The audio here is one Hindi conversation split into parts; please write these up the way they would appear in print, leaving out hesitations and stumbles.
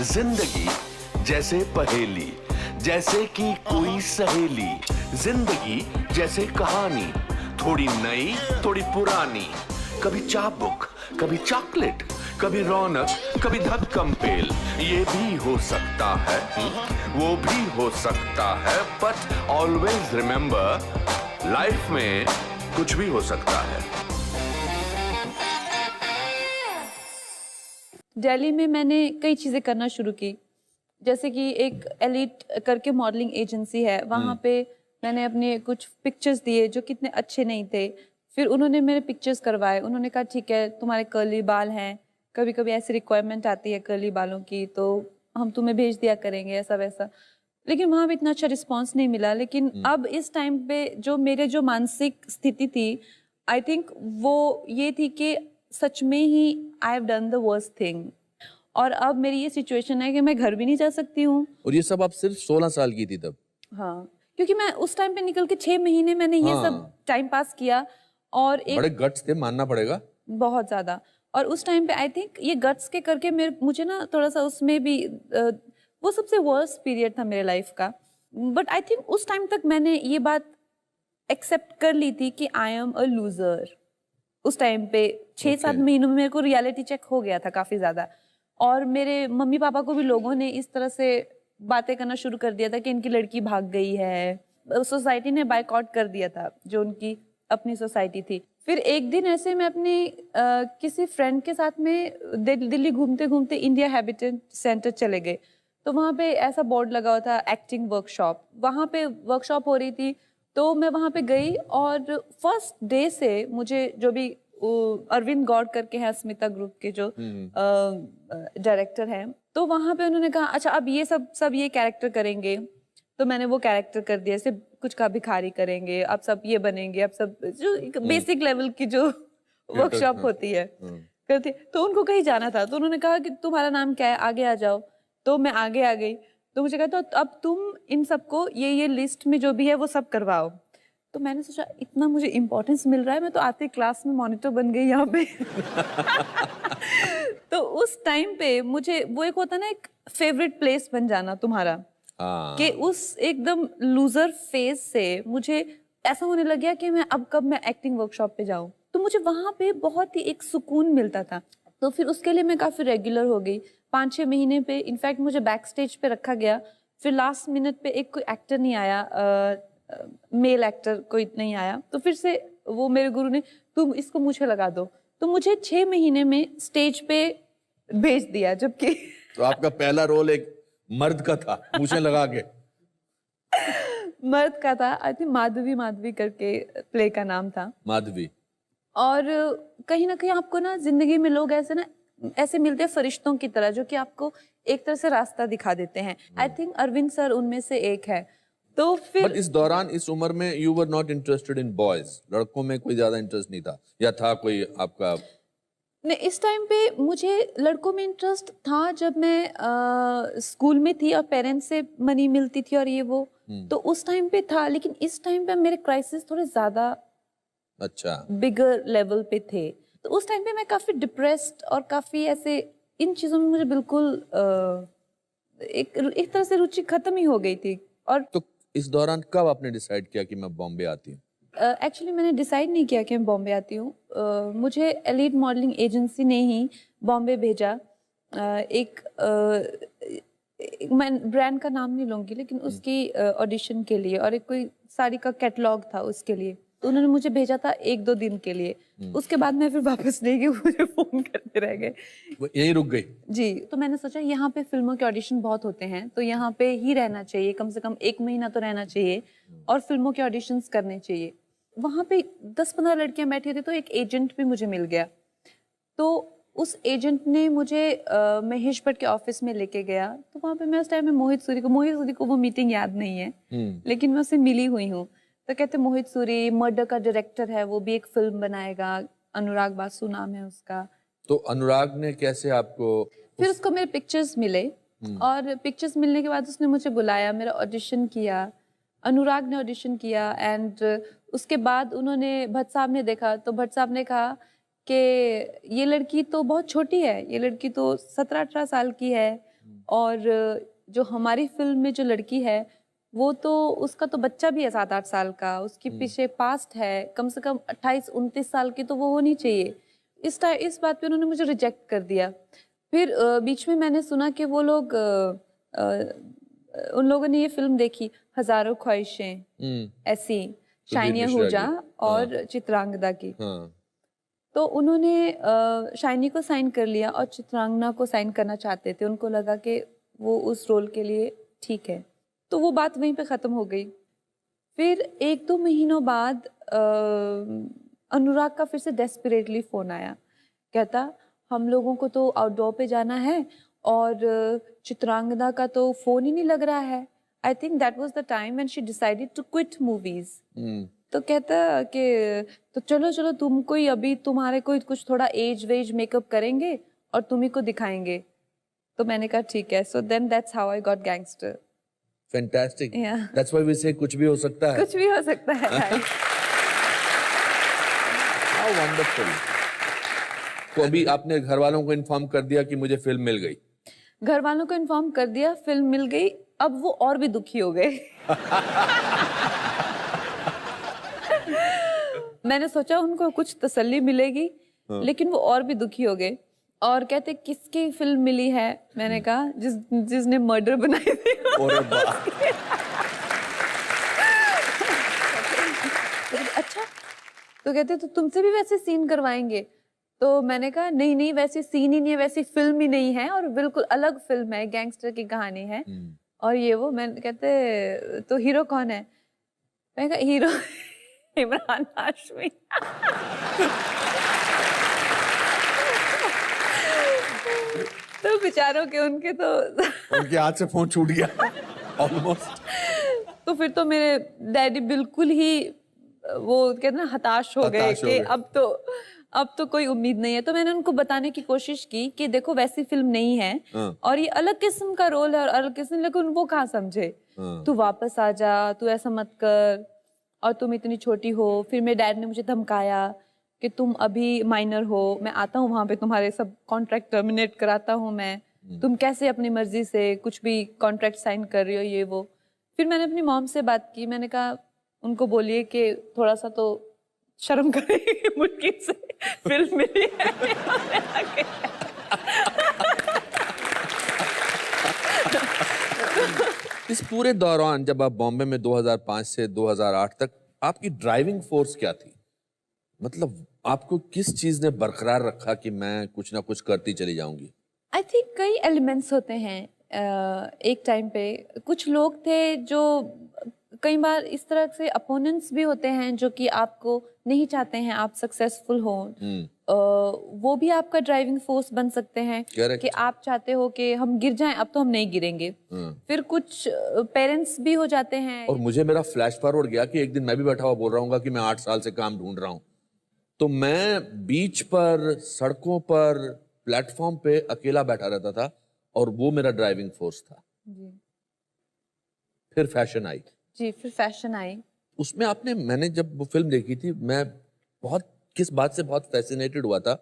जिंदगी जैसे पहेली, जैसे कि कोई सहेली। जिंदगी जैसे कहानी, थोड़ी नई थोड़ी पुरानी। कभी चाबुक, कभी चॉकलेट, कभी रौनक, कभी धक्कम पेल। ये भी हो सकता है, वो भी हो सकता है, बट ऑलवेज रिमेंबर, लाइफ में कुछ भी हो सकता है। दिल्ली में मैंने कई चीज़ें करना शुरू की, जैसे कि एक एलिट करके मॉडलिंग एजेंसी है, वहाँ पे मैंने अपने कुछ पिक्चर्स दिए जो कितने अच्छे नहीं थे। फिर उन्होंने मेरे पिक्चर्स करवाए, उन्होंने कहा ठीक है तुम्हारे कर्ली बाल हैं, कभी कभी ऐसी रिक्वायरमेंट आती है कर्ली बालों की तो हम तुम्हें भेज दिया करेंगे ऐसा वैसा। लेकिन वहाँ भी इतना अच्छा रिस्पॉन्स नहीं मिला। लेकिन अब इस टाइम पे जो मेरे जो मानसिक स्थिति थी, आई थिंक वो ये थी कि सच में ही I have done the worst thing. और अब मेरी ये सिचुएशन है कि मैं घर भी नहीं जा सकती हूँ। और ये सब आप सिर्फ 16 साल की थी तब? हाँ, क्योंकि मैं उस टाइम पे निकल के 6 महीने मैंने ये सब टाइम पास किया। और एक बड़े गट्स थे, मानना पड़ेगा। बहुत ज्यादा। और उस टाइम पे आई थिंक ये गट्स के करके मुझे ना थोड़ा सा उसमें भी वो सबसे वर्स्ट पीरियड था मेरे लाइफ का। बट आई थिंक उस टाइम तक मैंने ये बात एक्सेप्ट कर ली थी कि आई एम अ लूजर। उस टाइम पे 6-7 महीनों में मेरे को रियलिटी चेक हो गया था काफी ज्यादा। और मेरे मम्मी पापा को भी लोगों ने इस तरह से बातें करना शुरू कर दिया था कि इनकी लड़की भाग गई है। सोसाइटी ने बायकॉट कर दिया था, जो उनकी अपनी सोसाइटी थी। फिर एक दिन ऐसे मैं अपनी किसी फ्रेंड के साथ में दिल्ली घूमते घूमते इंडिया हैबिटेट सेंटर चले गए। तो वहाँ पे ऐसा बोर्ड लगा हुआ था एक्टिंग वर्कशॉप, वहाँ पे वर्कशॉप हो रही थी। तो मैं वहाँ पे गई और फर्स्ट डे से मुझे जो भी अरविंद गौड़ करके हैं स्मिता ग्रुप के जो डायरेक्टर हैं, तो वहाँ पे उन्होंने कहा अच्छा अब ये सब ये कैरेक्टर करेंगे। तो मैंने वो कैरेक्टर कर दिया, जैसे कुछ का भिखारी करेंगे, अब सब ये बनेंगे, अब सब जो बेसिक लेवल की जो वर्कशॉप होती है करते। तो उनको कहीं जाना था, तो उन्होंने कहा कि तुम्हारा नाम क्या है, आगे आ जाओ। तो मैं आगे आ गई। तो मुझे कहा तो अब तुम इन सबको ये लिस्ट में जो भी है वो सब करवाओ। तो मैंने सोचा इतना मुझे इम्पोर्टेंस मिल रहा है, मैं तो आते क्लास में मॉनिटर बन गई यहाँ पे। तो उस टाइम पे मुझे वो एक होता ना एक फेवरेट प्लेस बन जाना तुम्हारा, कि उस एकदम लूजर फेज से मुझे ऐसा होने लग गया कि मैं अब कब मैं एक्टिंग वर्कशॉप पे जाऊं। तो मुझे वहां पे बहुत ही एक सुकून मिलता था। तो फिर उसके लिए मैं काफी रेगुलर हो गई। 5-6 महीने पे इनफैक्ट मुझे बैक स्टेज पे रखा गया। फिर लास्ट मिनट पे एक कोई एक्टर नहीं आया, मेल एक्टर कोई नहीं आया। तो फिर से वो मेरे गुरु ने तुम इसको मुझे लगा दो। तो मुझे 6 महीने में स्टेज पे भेज दिया, जबकि तो आपका पहला रोल एक मर्द का था, मुझे लगा के। मर्द का था। आई थिंक माधवी करके प्ले का नाम था, माधवी। और कहीं ना कहीं आपको ना जिंदगी में लोग ऐसे मिलते हैं फरिश्तों की तरह, जो कि आपको एक तरह से रास्ता दिखा देते हैं। आई थिंक अरविंद सर उनमें से एक है। तो फिर बट इस दौरान, इस उम्र में you were not interested in boys, लड़कों में कोई ज्यादा इंटरेस्ट नहीं था, या था कोई आपका? नहीं, इस टाइम पे मुझे लड़कों में इंटरेस्ट था जब मैं स्कूल में थी और पेरेंट्स से मनी मिलती थी और ये वो, तो उस टाइम पे था। लेकिन इस टाइम पे मेरे क्राइसिस थोड़े ज्यादा अच्छा बिगर लेवल पे थे। तो उस टाइम पे मैं काफी डिप्रेस्ड और काफी ऐसे इन चीजों में मुझे बिल्कुल एक तरह से रुचि खत्म ही हो गई थी। और तो इस दौरान कब आपने डिसाइड किया कि मैं बॉम्बे आती हूँ? एक्चुअली मैंने डिसाइड नहीं किया कि मैं बॉम्बे आती हूँ। मुझे एलीट मॉडलिंग एजेंसी ने ही बॉम्बे भेजा। मैं ब्रांड का नाम नहीं लूँगी, लेकिन उसकी ऑडिशन के लिए, और एक कोई साड़ी का कैटलॉग था उसके लिए। तो उन्होंने मुझे भेजा था 1-2 दिन के लिए। उसके बाद मैं फिर वापस नहीं गई, मुझे फोन करते रह गए। वो यही रुक गई? जी। तो मैंने सोचा यहाँ पे फिल्मों के ऑडिशन बहुत होते हैं, तो यहाँ पे ही रहना चाहिए, कम से कम 1 महीना तो रहना चाहिए और फिल्मों के ऑडिशंस करने चाहिए। वहाँ पे 10-15 लड़कियां बैठी थी, तो एक एजेंट भी मुझे मिल गया। तो उस एजेंट ने मुझे महेश भट्ट के ऑफिस में लेके गया। तो वहाँ पे मैं उस टाइम में मोहित सूरी को वो मीटिंग याद नहीं है, लेकिन मैं उससे मिली हुई हूँ। तो कहते मोहित सूरी मर्डर का डायरेक्टर है, वो भी एक फिल्म बनाएगा, अनुराग बासु नाम है उसका। तो अनुराग ने कैसे आपको? फिर उसको मेरे पिक्चर्स मिले, और पिक्चर्स मिलने के बाद उसने मुझे बुलाया, मेरा ऑडिशन किया, अनुराग ने ऑडिशन किया। एंड उसके बाद उन्होंने भट्ट साहब ने देखा, तो भट्ट साहब ने कहा कि ये लड़की तो बहुत छोटी है, ये लड़की तो 17-18 साल की है और जो हमारी फिल्म में जो लड़की है वो तो उसका तो बच्चा भी है 7-8 साल का, उसके पीछे पास्ट है कम से कम 28-29 साल की, तो वो होनी चाहिए। इस बात पे उन्होंने मुझे रिजेक्ट कर दिया। फिर बीच में मैंने सुना कि वो लोग उन लोगों ने ये फिल्म देखी हजारों ख्वाहिशें ऐसी, शाइनी मिश्रा आहूजा की। और चित्रांगदा की। हाँ, तो उन्होंने शाइनी को साइन कर लिया और चित्रांगना को साइन करना चाहते थे, उनको लगा कि वो उस रोल के लिए ठीक है, तो वो बात वहीं पे ख़त्म हो गई। फिर 1-2 महीनों बाद अनुराग का फिर से डेस्परेटली फ़ोन आया, कहता हम लोगों को तो आउटडोर पे जाना है और चित्रांगदा का तो फ़ोन ही नहीं लग रहा है। I think that was the time when she decided to quit movies. तो कहता कि तो चलो चलो तुमको ही अभी तुम्हारे को कुछ थोड़ा एज वेज मेकअप करेंगे और तुम्ही को दिखाएंगे। तो मैंने कहा ठीक है। So then that's how I got Gangster. Fantastic. Yeah. That's why we say कुछ भी हो सकता है। कुछ भी हो सकता है। How wonderful. तो अभी आपने घर वालों को इन्फॉर्म कर दिया कि मुझे फिल्म मिल गई? घर वालों को इन्फॉर्म कर दिया, फिल्म मिल गई। अब वो और भी दुखी हो गए। मैंने सोचा उनको कुछ तसल्ली मिलेगी, लेकिन वो और भी दुखी हो गए और कहते किसकी फिल्म मिली है? मैंने कहा जिसने मर्डर बनाई थी। अरे वाह। अच्छा, तो कहते तो तुमसे भी वैसे सीन करवाएंगे? तो मैंने कहा नहीं नहीं, वैसे सीन ही नहीं है, वैसी फिल्म ही नहीं है और बिल्कुल अलग फिल्म है, गैंगस्टर की कहानी है। और ये वो मैं कहते तो हीरो कौन है? मैं कहा हीरो इमरान हाशमी। तो बेचारों के उनके तो उनके हाथ से फोन छूट गया ऑलमोस्ट। तो फिर तो मेरे डैडी बिल्कुल ही वो कहते ना हताश हो गए कि अब तो कोई उम्मीद नहीं है। तो मैंने उनको बताने की कोशिश की कि देखो वैसी फिल्म नहीं है और ये अलग किस्म का रोल है और अलग किस्म, लेकिन वो कहाँ समझे। तू वापस आ जा, तू ऐसा मत कर, और तुम इतनी छोटी हो। फिर मेरे डैड ने मुझे धमकाया कि तुम अभी माइनर हो, मैं आता हूँ वहां पे तुम्हारे सब कॉन्ट्रैक्ट टर्मिनेट कराता हूँ मैं, तुम कैसे अपनी मर्जी से कुछ भी कॉन्ट्रैक्ट साइन कर रही हो, ये वो। फिर मैंने अपनी मॉम से बात की, मैंने कहा उनको बोलिए कि थोड़ा सा तो शर्म करें, मुश्किल से फिल्म मिली है। इस पूरे दौरान जब आप बॉम्बे में 2005 से 2008 तक, आपकी ड्राइविंग फोर्स क्या थी? मतलब आपको किस चीज ने बरकरार रखा कि मैं कुछ ना कुछ करती चली जाऊंगी? आई थिंक कई एलिमेंट्स होते हैं। एक टाइम पे कुछ लोग थे जो कई बार इस तरह से अपोनेंट्स भी होते हैं जो कि आपको नहीं चाहते हैं आप सक्सेसफुल हो। वो भी आपका ड्राइविंग फोर्स बन सकते हैं कि आप चाहते हो कि हम गिर जाएं, अब तो हम नहीं गिरेंगे। फिर कुछ पेरेंट्स भी हो जाते हैं। और मुझे मेरा फ्लैश फॉरवर्ड गया कि एक दिन मैं भी बैठा हुआ बोल रहा हूँ कि मैं 8 साल से काम ढूंढ रहा हूँ, तो मैं बीच पर, सड़कों पर, प्लेटफॉर्म पे अकेला बैठा रहता था और वो मेरा ड्राइविंग फोर्स था। जी। फिर फैशन आई। जी, फिर फैशन आई। उसमें मैंने जब वो फिल्म देखी थी, मैं किस बात से बहुत फैसिनेटेड हुआ था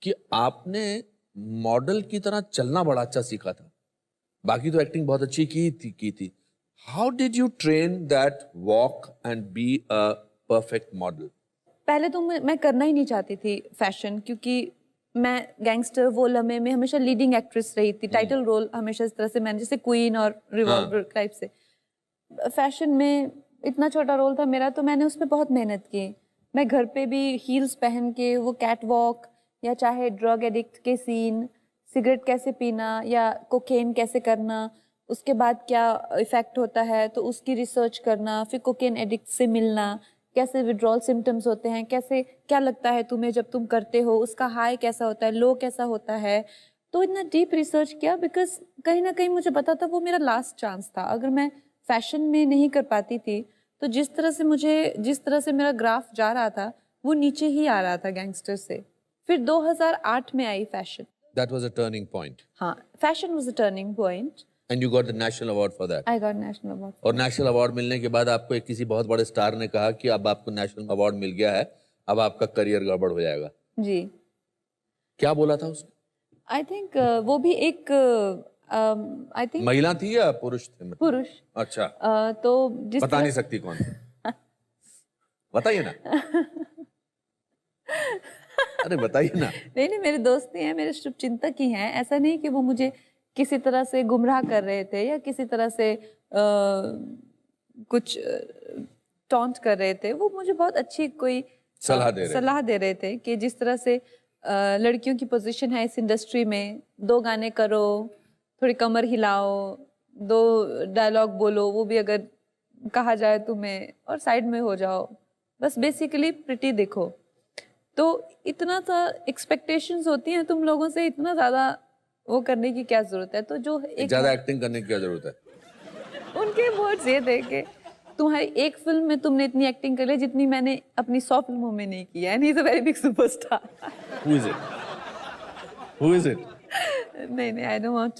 कि आपने मॉडल की तरह चलना बड़ा अच्छा सीखा था। बाकी तो एक्टिंग बहुत अच्छी की थी। How did you train that walk and be a perfect model? पहले तो मैं करना ही नहीं चाहती थी फैशन, क्योंकि मैं गैंगस्टर वो लम्हे में हमेशा लीडिंग एक्ट्रेस रही थी, टाइटल रोल हमेशा इस तरह से मैंने, जैसे क्वीन और रिवॉल्वर टाइप से। फैशन में इतना छोटा रोल था मेरा, तो मैंने उस पर बहुत मेहनत की। मैं घर पे भी हील्स पहन के वो कैट वॉक, या चाहे ड्रग एडिक्ट के सीन, सिगरेट कैसे पीना या कोकेन कैसे करना, उसके बाद क्या इफेक्ट होता है, तो उसकी रिसर्च करना, फिर कोकेन एडिक्ट से मिलना, कैसे विड्रॉल सिम्टम्स होते हैं, कैसे क्या लगता है तुम्हें जब तुम करते हो, उसका हाई कैसा होता है, लो कैसा होता है। तो इतना डीप रिसर्च किया, बिकॉज कहीं ना कहीं मुझे पता था वो मेरा लास्ट चांस था। अगर मैं फैशन में नहीं कर पाती थी तो जिस तरह से मेरा ग्राफ जा रहा था वो नीचे ही आ रहा था गैंगस्टर से। फिर 2008 में आई fashion. That was a turning point. हाँ, fashion was a turning point. And you got the national award for that. I got national award. और नेशनल अवार्ड मिलने के बाद आपको एक किसी बहुत बड़े स्टार ने कहा कि अब आपको नेशनल अवार्ड मिल गया है, अब आपका करियर गड़बड़ हो जाएगा। जी। क्या बोला था उसने? आई थिंक वो भी एक आई थिंक महिला थी या पुरुष थे मतलब? पुरुष। अच्छा, तो जिस बता तरह नहीं सकती कौन थे? बताइए ना। अरे बताइए ना। नहीं नहीं, मेरे दोस्त ही हैं, मेरे शुभचिंतक ही हैं। ऐसा नहीं कि वो मुझे किसी तरह से गुमराह कर रहे थे या किसी तरह से कुछ टॉन्ट कर रहे थे। वो मुझे बहुत अच्छी कोई सलाह दे रहे थे कि जिस तरह से लड़कियों की पोजीशन है इस इंडस्ट्री में, 2 गाने करो, थोड़ी कमर हिलाओ, 2 डायलॉग बोलो, वो भी अगर कहा जाए तुम्हें, और साइड में हो जाओ, बस बेसिकली प्रिटी दिखो। तो इतना सा एक्सपेक्टेशंस होती हैं तुम लोगों से, इतना ज्यादा वो करने की क्या जरूरत है? तो जो एक ज्यादा एक्टिंग करने की क्या जरूरत है? उनके वर्ड्स ये थे कि तुम्हारी एक फिल्म में तुमने इतनी एक्टिंग कर ली जितनी मैंने अपनी 100 फिल्मों में नहीं की है। And he is a very big superstar. Who is it? Who is it? नहीं नहीं, I don't want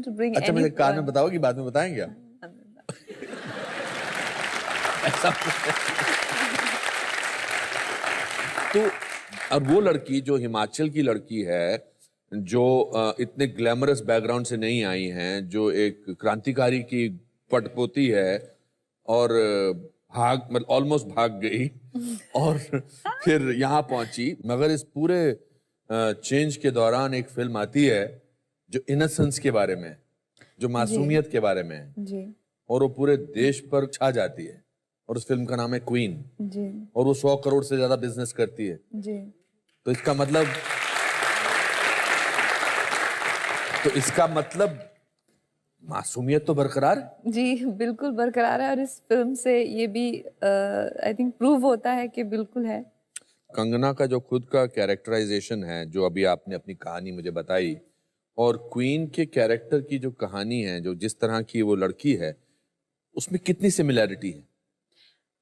to bring अच्छा, मुझे कान में बताओ कि बाद में बताएंगे क्या? ऐसा तो, और वो लड़की जो हिमाचल की लड़की है, जो इतने ग्लैमरस बैकग्राउंड से नहीं आई हैं, जो एक क्रांतिकारी की पटपोती है और मतलब ऑलमोस्ट भाग गई और फिर यहाँ पहुंची, मगर इस पूरे चेंज के दौरान एक फिल्म आती है जो इनोसेंस के बारे में, जो मासूमियत के बारे में है, जी और वो पूरे देश पर छा जाती है, और उस फिल्म का नाम है क्वीन, जी और वो 100 करोड़ से ज्यादा बिजनेस करती है। जी। तो इसका मतलब मासूमियत तो बरकरार है। जी बिल्कुल बरकरार है, और इस फिल्म से ये भी आई थिंक प्रूव होता है कि बिल्कुल है। कंगना का जो खुद का कैरेक्टराइजेशन है, जो अभी आपने अपनी कहानी मुझे बताई, और क्वीन के कैरेक्टर की जो कहानी है, जो जिस तरह की वो लड़की है, उसमें कितनी सिमिलैरिटी है?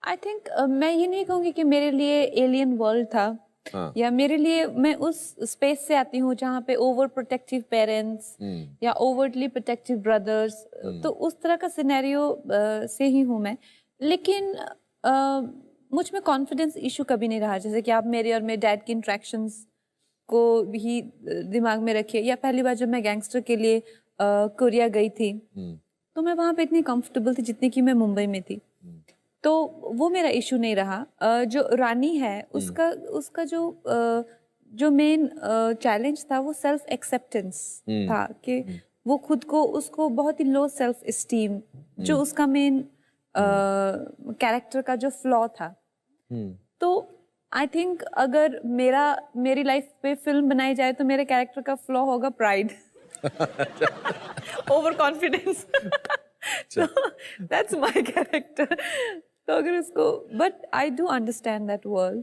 आई थिंक मैं ये नहीं कहूँगी कि मेरे लिए एलियन वर्ल्ड था, हाँ। या मेरे लिए, मैं उस स्पेस से आती हूँ जहाँ पे ओवर प्रोटेक्टिव पेरेंट्स या ओवरली प्रोटेक्टिव ब्रदर्स, तो उस तरह का सिनेरियो से ही हूँ मैं। लेकिन मुझ में कॉन्फिडेंस इशू कभी नहीं रहा। जैसे कि आप मेरे और मेरे डैड की इंट्रैक्शंस को भी दिमाग में रखिए, या पहली बार जब मैं गैंगस्टर के लिए कोरिया गई थी, तो मैं वहाँ पे इतनी कंफर्टेबल थी जितनी कि मैं मुंबई में थी, तो वो मेरा इशू नहीं रहा। जो रानी है, उसका जो मेन चैलेंज था वो सेल्फ एक्सेप्टेंस था, कि वो खुद को, उसको बहुत ही लो सेल्फ एस्टीम, जो उसका मेन कैरेक्टर का जो फ्लॉ था। तो आई थिंक अगर मेरी लाइफ पे फिल्म बनाई जाए तो मेरे कैरेक्टर का फ्लॉ होगा pride, over confidence. That's my character. तो अगर उसको, but I do understand that world.